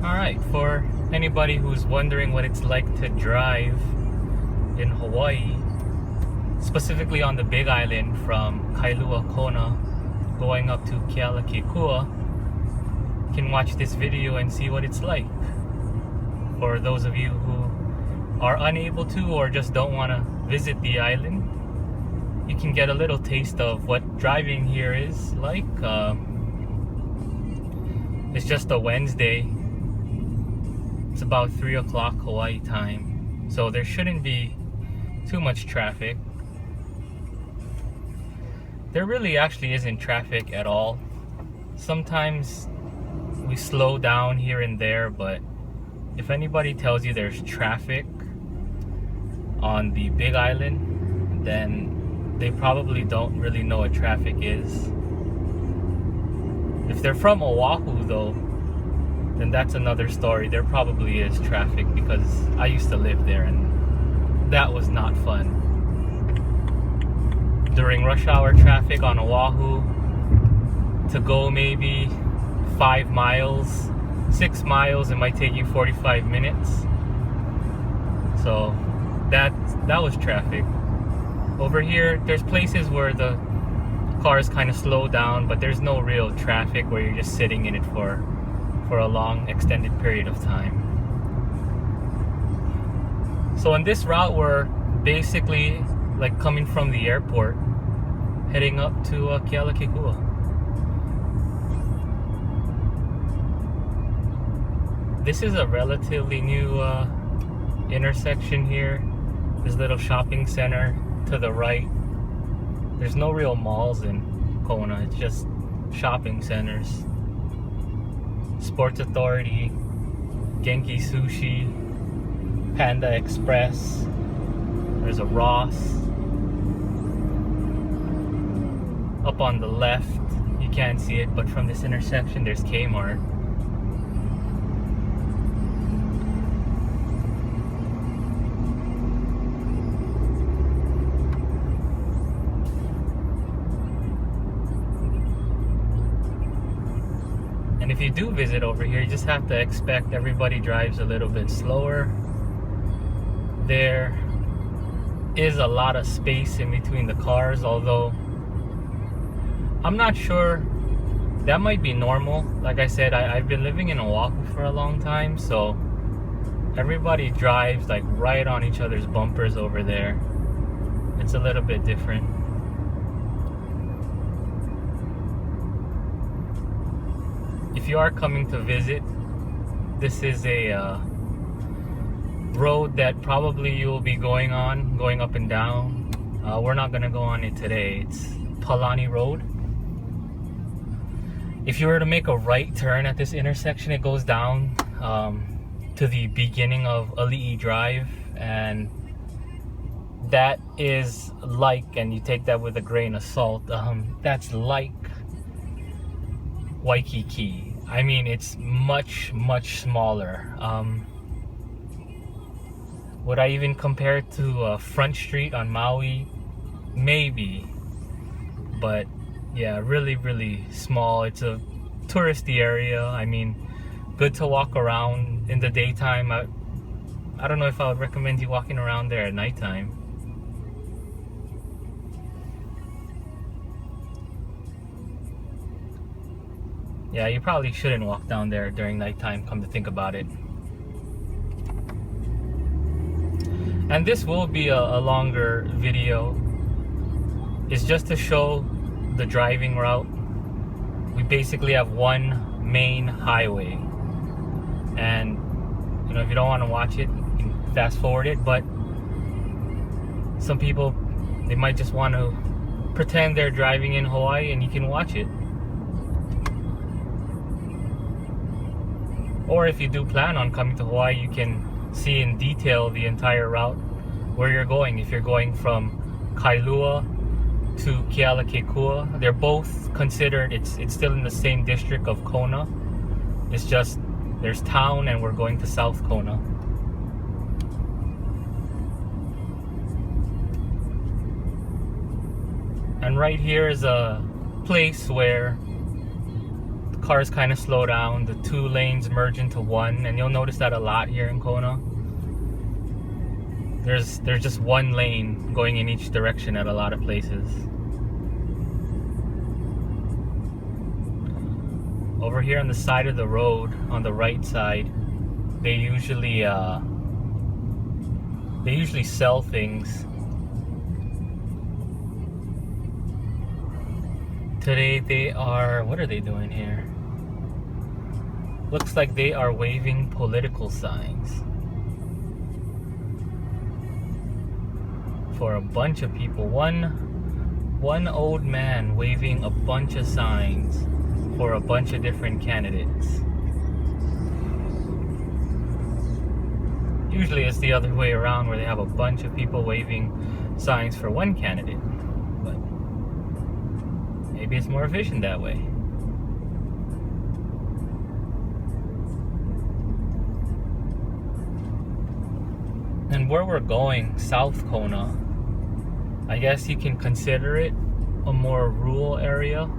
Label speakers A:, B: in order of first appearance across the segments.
A: Alright, for anybody who's wondering what it's like to drive in Hawaii, specifically on the Big Island from Kailua, Kona, going up to Kealakekua, you can watch this video and see what it's like. For those of you who are unable to or just don't want to visit the island, you can get a little taste of what driving here is like. It's just a Wednesday. It's about 3 o'clock Hawaii time, so there shouldn't be too much traffic. There really actually isn't traffic at all. Sometimes we slow down here and there, but if anybody tells you there's traffic on the Big Island, then they probably don't really know what traffic is. If they're from Oahu though, then that's another story. There probably is traffic because I used to live there and that was not fun. During rush hour traffic on Oahu, to go maybe 5 miles, 6 miles, it might take you 45 minutes. So that was traffic. Over here, there's places where the cars kind of slow down, but there's no real traffic where you're just sitting in it for a long extended period of time. So on this route, we're basically like coming from the airport heading up to Kealakekua. This is a relatively new intersection here. This little shopping center to the right. There's no real malls in Kona, it's just shopping centers. Sports Authority, Genki Sushi, Panda Express. There's a Ross. Up on the left, you can't see it, but from this intersection there's Kmart. And if you do visit over here, you just have to expect everybody drives a little bit slower. There is a lot of space in between the cars, although I'm not sure. That might be normal. Like I said, I've been living in Oahu for a long time, so everybody drives like right on each other's bumpers over there. It's a little bit different. If you are coming to visit, this is a road that probably you will be going up and down. We're not gonna go on it today. It's Palani Road. If you were to make a right turn at this intersection, it goes down to the beginning of Ali'i Drive, and that is like, and you take that with a grain of salt, that's like Waikiki. I mean, it's much smaller. Would I even compare it to Front Street on Maui? Maybe. But yeah, really small. It's a touristy area. I mean, good to walk around in the daytime. I don't know if I would recommend you walking around there at nighttime. Yeah, you probably shouldn't walk down there during nighttime, come to think about it. And this will be a longer video. It's just to show the driving route. We basically have one main highway. And, you know, if you don't want to watch it, you can fast forward it. But some people, they might just want to pretend they're driving in Hawaii and you can watch it. Or if you do plan on coming to Hawaii, you can see in detail the entire route where you're going. If you're going from Kailua to Kealakekua, they're both considered, it's still in the same district of Kona. It's just there's town and we're going to South Kona. And right here is a place where cars kind of slow down. The two lanes merge into one, and you'll notice that a lot here in Kona. There's just one lane going in each direction at a lot of places. Over here on the side of the road, on the right side, they usually sell things. Today they are, what are they doing here? Looks like they are waving political signs for a bunch of people. One old man waving a bunch of signs for a bunch of different candidates. Usually it's the other way around, where they have a bunch of people waving signs for one candidate. But maybe it's more efficient that way. And where we're going, South Kona, I guess you can consider it a more rural area.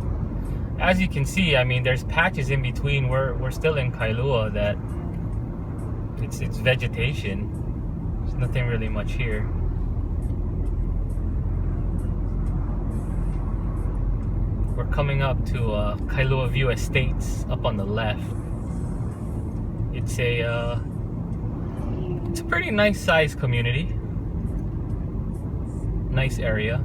A: As you can see, I mean, there's patches in between. We're still in Kailua that it's vegetation. There's nothing really much here. We're coming up to Kailua View Estates up on the left. It's a pretty nice sized community. Nice area.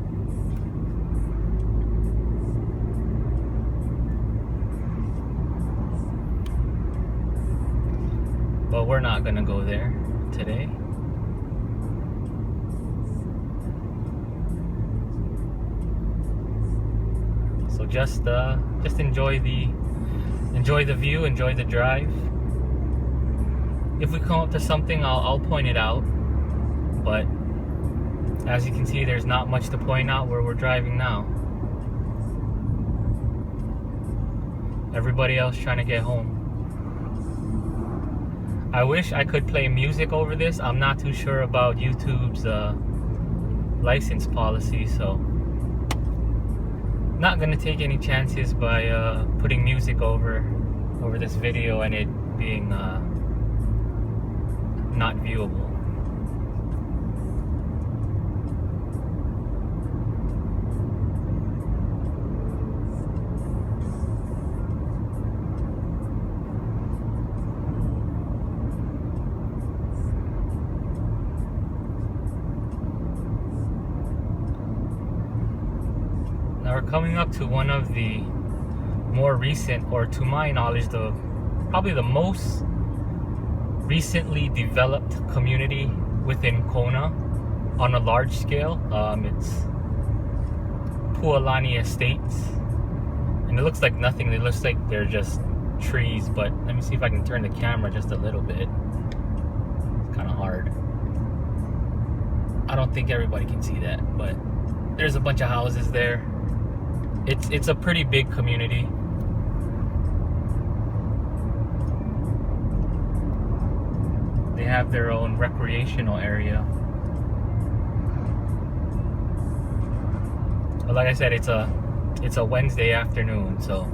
A: But we're not gonna go there today. So just enjoy the view, enjoy the drive. If we come up to something, I'll point it out. But as you can see, there's not much to point out where we're driving now. Everybody else trying to get home. I wish I could play music over this. I'm not too sure about YouTube's license policy, so not gonna take any chances by putting music over this video and it being not viewable. Now we're coming up to one of the more recent, or to my knowledge, probably the most recently developed community within Kona on a large scale. It's Palani Estates, and it looks like nothing. It looks like they're just trees, but let me see if I can turn the camera just a little bit. It's kind of hard. I don't think everybody can see that, but there's a bunch of houses there. It's a pretty big community. They have their own recreational area. But like I said, it's a Wednesday afternoon, so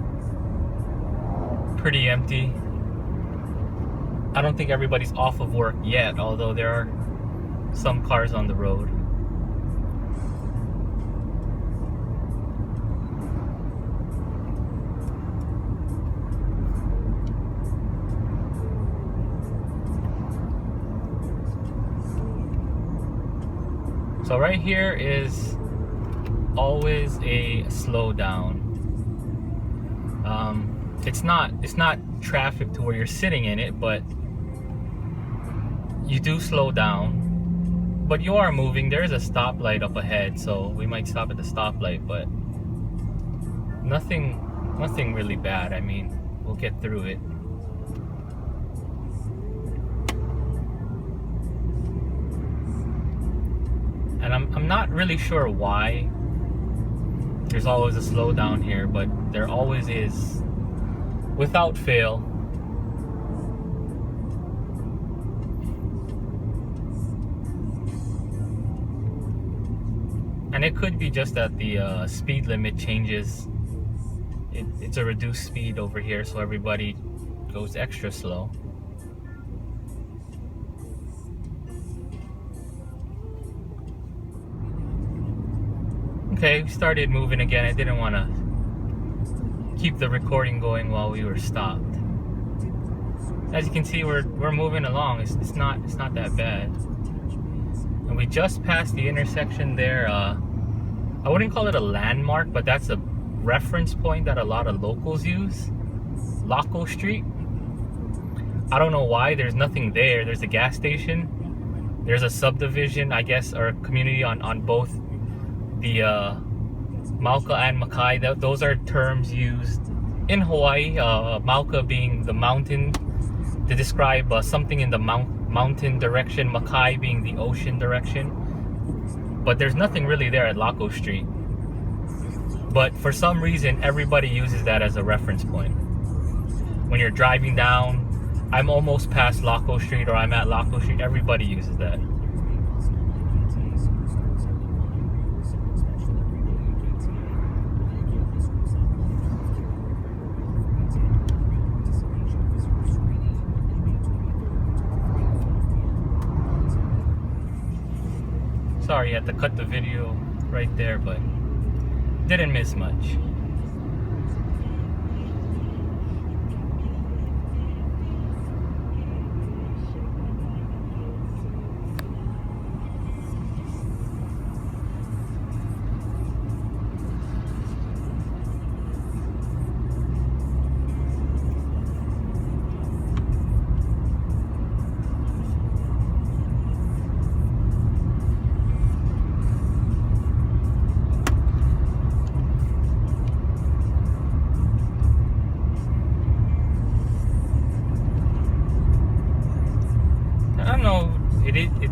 A: pretty empty. I don't think everybody's off of work yet, although there are some cars on the road. So right here is always a slowdown. It's not traffic to where you're sitting in it, but you do slow down. But you are moving. There is a stoplight up ahead, so we might stop at the stoplight, but nothing really bad. I mean, we'll get through it. And I'm not really sure why there's always a slowdown here, but there always is, without fail. And it could be just that the speed limit changes it's a reduced speed over here, so everybody goes extra slow. Okay, we started moving again. I didn't want to keep the recording going while we were stopped. As you can see, we're moving along. It's not that bad. And we just passed the intersection there. I wouldn't call it a landmark, but that's a reference point that a lot of locals use. Laco Street. I don't know why. There's nothing there. There's a gas station. There's a subdivision, I guess, or a community on both the Mauka and Makai. Those are terms used in Hawaii. Mauka being the mountain to describe something in the mountain direction. Makai being the ocean direction. But there's nothing really there at Laco Street. But for some reason, everybody uses that as a reference point. When you're driving down, I'm almost past Laco Street or I'm at Laco Street, everybody uses that. Sorry, I had to cut the video right there, but didn't miss much.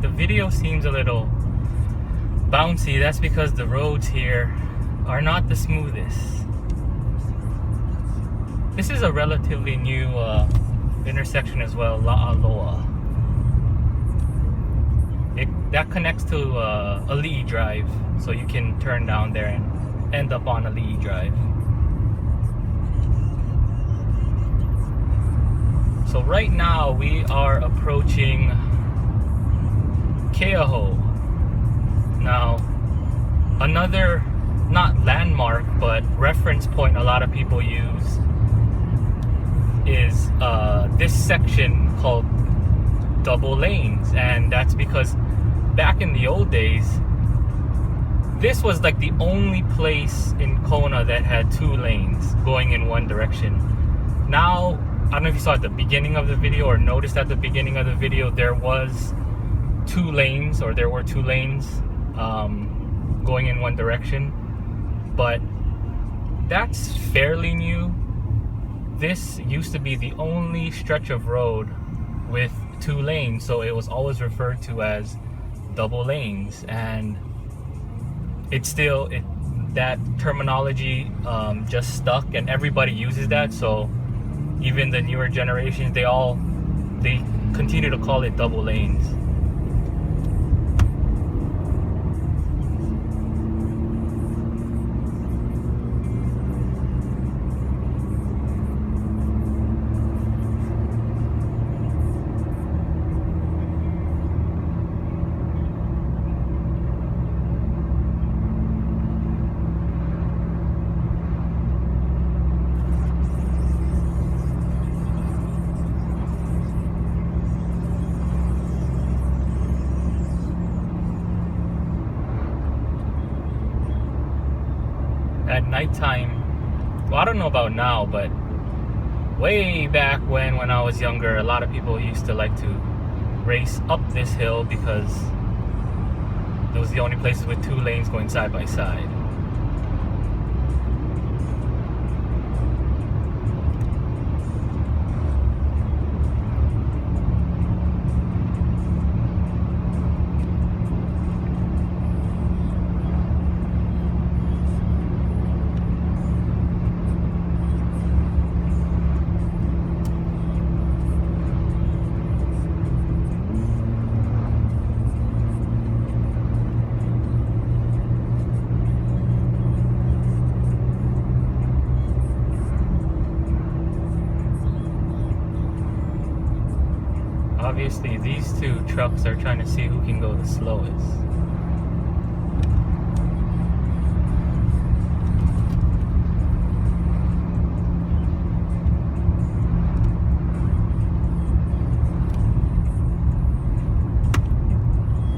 A: The video seems a little bouncy. That's because the roads here are not the smoothest. This is a relatively new intersection as well, La'aloa. That connects to Ali'i Drive, so you can turn down there and end up on Ali'i Drive. So right now we are approaching Keaho. Now, another, not landmark, but reference point a lot of people use is this section called double lanes. And that's because back in the old days, this was like the only place in Kona that had 2 lanes going in one direction. Now, I don't know if you saw at the beginning of the video or noticed at the beginning of the video, there were 2 lanes going in one direction, but that's fairly new. This used to be the only stretch of road with 2 lanes, so it was always referred to as double lanes, and it's still that terminology just stuck, and everybody uses that. So even the newer generations, they continue to call it double lanes. At nighttime, well, I don't know about now, but way back when I was younger, a lot of people used to like to race up this hill because it was the only places with 2 lanes going side by side. Obviously, these two trucks are trying to see who can go the slowest.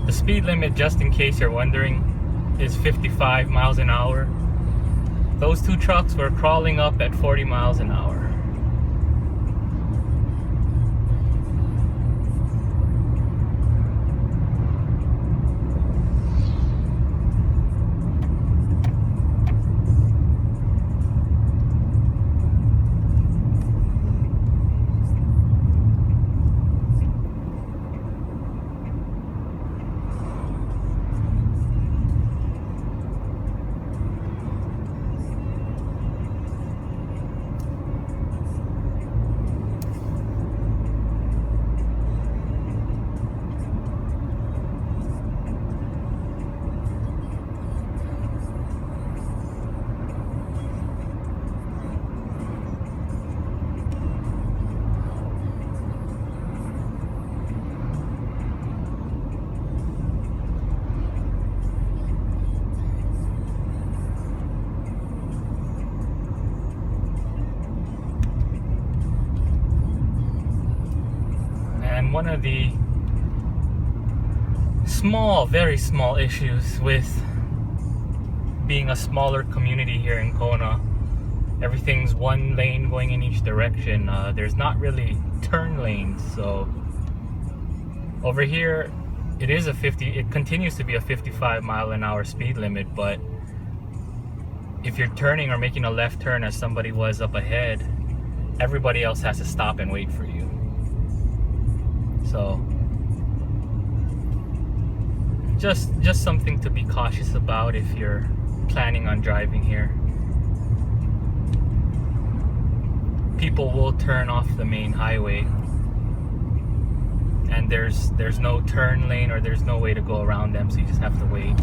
A: The speed limit, just in case you're wondering, is 55 miles an hour. Those two trucks were crawling up at 40 miles an hour. And one of the small, very small issues with being a smaller community here in Kona, everything's one lane going in each direction. There's not really turn lanes, so over here it continues to be a 55 mile an hour speed limit, but if you're turning or making a left turn as somebody was up ahead, everybody else has to stop and wait for you. So just something to be cautious about if you're planning on driving here. People will turn off the main highway, and there's no turn lane, or there's no way to go around them, so you just have to wait.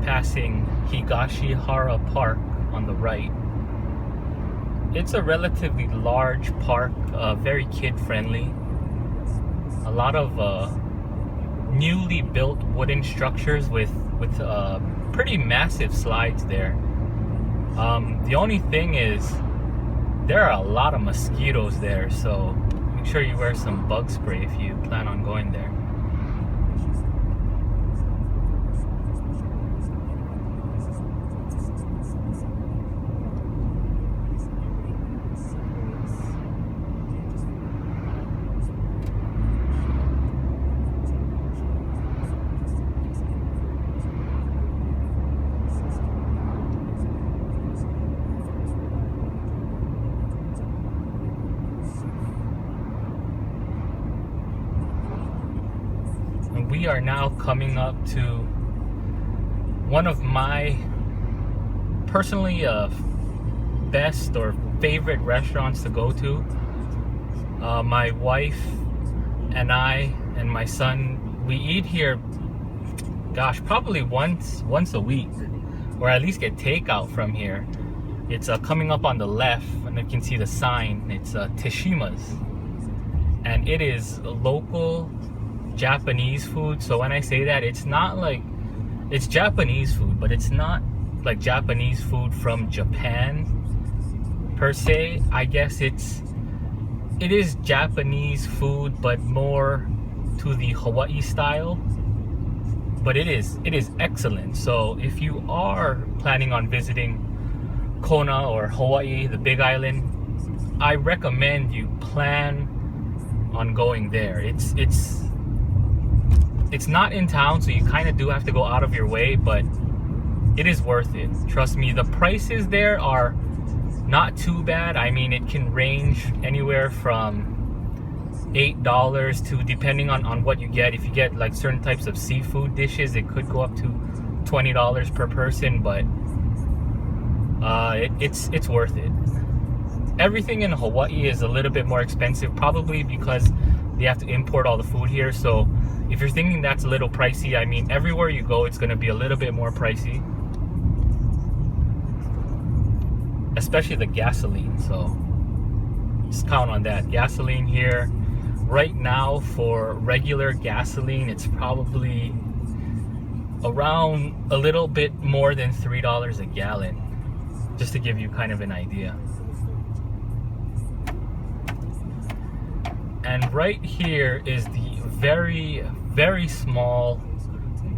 A: Passing Higashihara Park on the right. It's a relatively large park, very kid-friendly. A lot of newly built wooden structures with pretty massive slides there. The only thing is, there are a lot of mosquitoes there, so make sure you wear some bug spray if you plan on going there. We are now coming up to one of my personally best or favorite restaurants to go to. My wife and I and my son, we eat here, gosh, probably once a week, or at least get takeout from here. It's coming up on the left, and you can see the sign. It's Tishima's, and it is local Japanese food. So when I say that, it's not like, it's Japanese food, but it's not like Japanese food from Japan per se. I guess it is Japanese food, but more to the Hawaii style. But it is excellent. So if you are planning on visiting Kona or Hawaii, the Big Island, I recommend you plan on going there. It's not in town, so you kind of do have to go out of your way, but it is worth it. Trust me, the prices there are not too bad. I mean, it can range anywhere from $8 to, depending on what you get. If you get like certain types of seafood dishes, it could go up to $20 per person, but it's worth it. Everything in Hawaii is a little bit more expensive, probably because they have to import all the food here. So if you're thinking that's a little pricey, I mean, everywhere you go, it's going to be a little bit more pricey, especially the gasoline. So just count on that. Gasoline here right now, for regular gasoline, it's probably around a little bit more than $3 a gallon, just to give you kind of an idea. And right here is the very, very small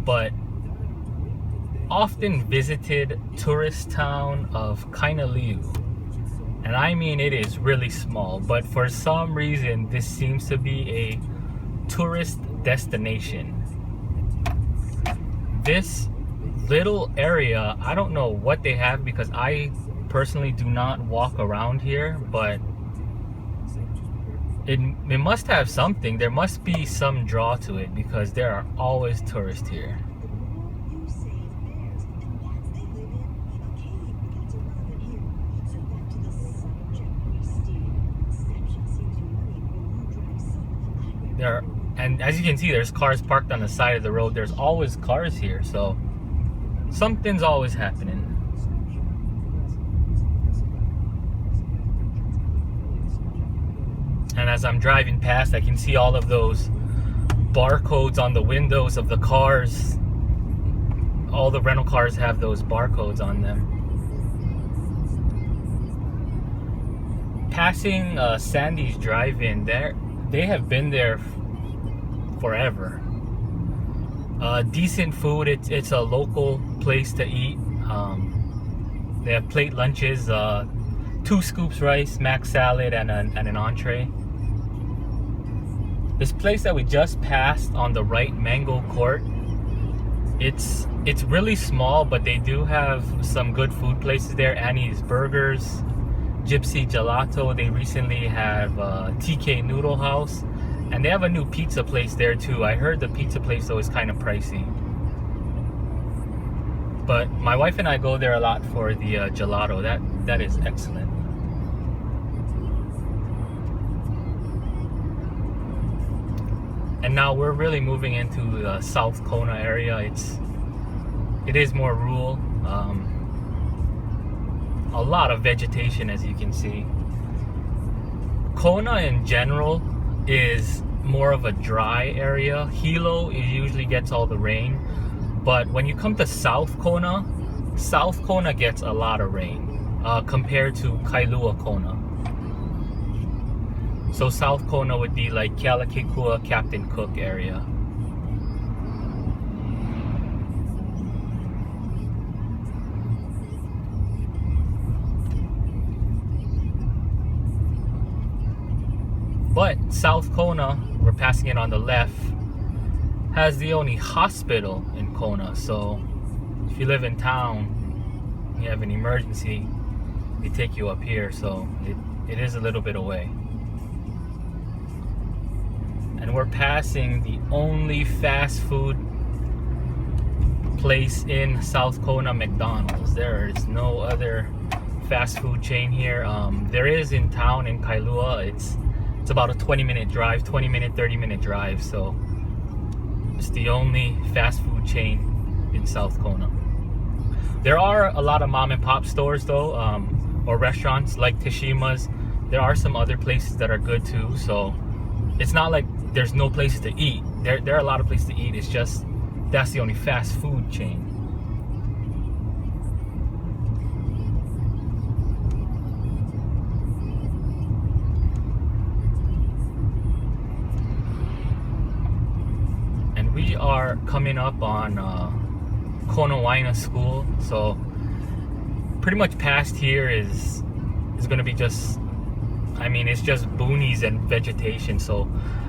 A: but often visited tourist town of Kailua. And I mean, it is really small, but for some reason this seems to be a tourist destination. This little area, I don't know what they have, because I personally do not walk around here, but it must have something. There must be some draw to it, because there are always tourists here. And as you can see, there's cars parked on the side of the road. There's always cars here, so something's always happening. And as I'm driving past, I can see all of those barcodes on the windows of the cars. All the rental cars have those barcodes on them. Passing Sandy's Drive-In, they have been there forever. Decent food. It's a local place to eat. They have plate lunches, 2 scoops rice, mac salad, and an entree. This place that we just passed on the right, Mango Court, it's really small, but they do have some good food places there. Annie's Burgers, Gypsy Gelato. They recently have TK Noodle House, and they have a new pizza place there too. I heard the pizza place though is kind of pricey, but my wife and I go there a lot for the gelato. That is excellent. And now we're really moving into the South Kona area. It is more rural. A lot of vegetation, as you can see. Kona in general is more of a dry area. Hilo usually gets all the rain, but when you come to South Kona gets a lot of rain compared to Kailua Kona. So South Kona would be like Kealakekua, Captain Cook area. But South Kona, we're passing it on the left, has the only hospital in Kona. So if you live in town, you have an emergency, they take you up here. So it is a little bit away. And we're passing the only fast food place in South Kona, McDonald's. There is no other fast food chain here. There is in town in Kailua. It's about a 20-minute drive, 20-minute, 30-minute drive. So it's the only fast food chain in South Kona. There are a lot of mom and pop stores though, or restaurants like Tashima's. There are some other places that are good too. So it's not like there's no places to eat. There are a lot of places to eat. It's just that's the only fast food chain. And we are coming up on Kona School. So pretty much past here is going to be just, I mean, it's just boonies and vegetation. So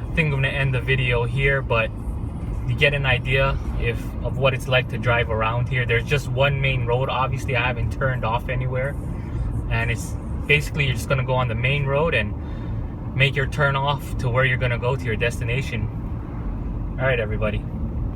A: I think I'm going to end the video here, but you get an idea of what it's like to drive around here. There's just one main road. Obviously, I haven't turned off anywhere, and it's basically you're just going to go on the main road and make your turn off to where you're going to go to your destination. All right, everybody.